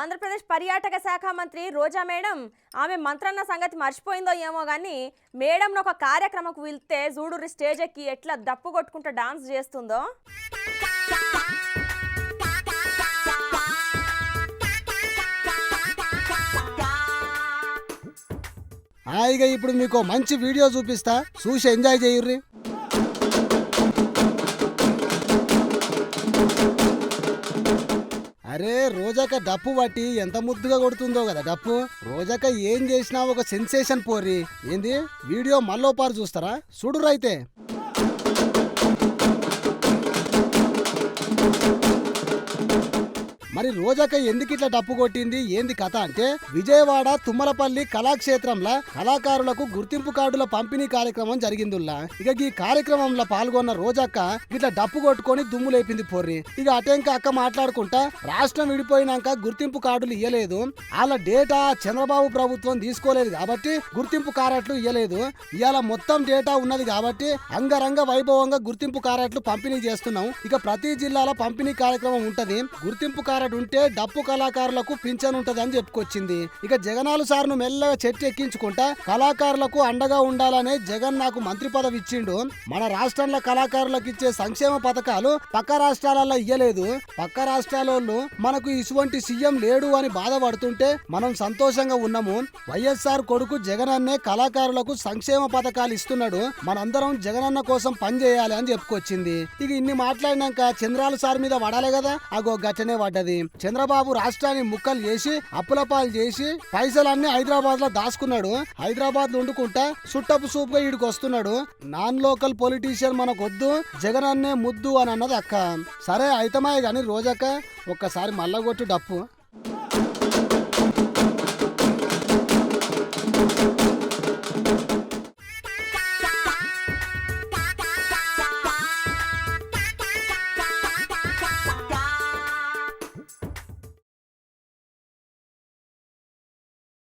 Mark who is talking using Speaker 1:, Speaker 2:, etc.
Speaker 1: ఆంధ్రప్రదేశ్ పర్యాటక శాఖ మంత్రి రోజా మేడం ఆమె మంత్రన్న సంగతి మర్చిపోయిందో ఏమో కానీ మేడం ఒక కార్యక్రమకు వెళ్తే జూడూరి స్టేజ్ ఎక్కి ఎట్లా దప్పు కొట్టుకుంటూ డాన్స్ చేస్తుందో.
Speaker 2: హాయిగా ఇప్పుడు మీకు మంచి వీడియో చూపిస్తా, చూసి ఎంజాయ్ చేయుర్రి. అరే రోజాక డప్పు పట్టి ఎంత ముద్దుగా కొడుతుందో కదా డప్పు. రోజాక ఏం చేసినా ఒక సెన్సేషన్ పోర్రి. ఏంది వీడియో మళ్ళోపారు చూస్తారా? చూడురైతే. మరి రోజాక ఎందుకు ఇట్లా డప్పు కొట్టింది ఏంది కథ అంటే, విజయవాడ తుమ్మలపల్లి కళాక్షేత్రంలో కళాకారులకు గుర్తింపు కార్డుల పంపిణీ కార్యక్రమం జరిగిందిలా. ఇక ఈ కార్యక్రమంలో పాల్గొన్న రోజాక ఇట్లా డప్పు కొట్టుకొని దుమ్ము లేపింది పొర్రి. ఇక అటెంక అక్క మాట్లాడుకుంటా రాష్ట్రం విడిపోయినాక గుర్తింపు కార్డులు ఇయ్యలేదు, వాళ్ళ డేటా చంద్రబాబు ప్రభుత్వం తీసుకోలేదు కాబట్టి గుర్తింపు కార్డులు ఇయ్యలేదు. ఇవాళ మొత్తం డేటా ఉన్నది కాబట్టి అంగరంగ వైభవంగా గుర్తింపు కార్డులు పంపిణీ చేస్తున్నాం. ఇక ప్రతి జిల్లాలో పంపిణీ కార్యక్రమం ఉంటది. గుర్తింపు ఉంటే డప్పు కళాకారులకు పింఛన్ ఉంటది అని చెప్పుకొచ్చింది. ఇక జగనాలు సార్ను మెల్లగా చెట్టు ఎక్కించుకుంటా కళాకారులకు అండగా ఉండాలనే జగన్ నాకు మంత్రి పదవి ఇచ్చిండు. మన రాష్ట్రంలో కళాకారులకు ఇచ్చే సంక్షేమ పథకాలు పక్క రాష్ట్రాలలో ఇయ్యలేదు. పక్క రాష్ట్రాలలో మనకు ఇటువంటి సీఎం లేడు అని బాధపడుతుంటే మనం సంతోషంగా ఉన్నాము. వైఎస్ఆర్ కొడుకు జగన్ అన్నే కళాకారులకు సంక్షేమ పథకాలు ఇస్తున్నాడు. మనందరం జగనన్న కోసం పనిచేయాలి అని చెప్పుకొచ్చింది. ఇక ఇన్ని మాట్లాడినాక చంద్రాలు సార్ మీద పడాలి కదా, అగో గట్టనే పడ్డది. చంద్రబాబు రాష్ట్రాన్ని ముక్కలు చేసి అప్పులపాలు చేసి పైసలన్నీ హైదరాబాద్ లో దాచుకున్నాడు. హైదరాబాద్ లో వండుకుంటా సుట్టపు సూపుగా ఈడికి వస్తున్నాడు. నాన్ లోకల్ పొలిటీషియన్ మనకొద్దు, జగన్ అన్నే ముద్దు అని అన్నది అక్క. సరే అయితమాయి గాని రోజాక ఒక్కసారి మల్లగొట్టు డప్పు.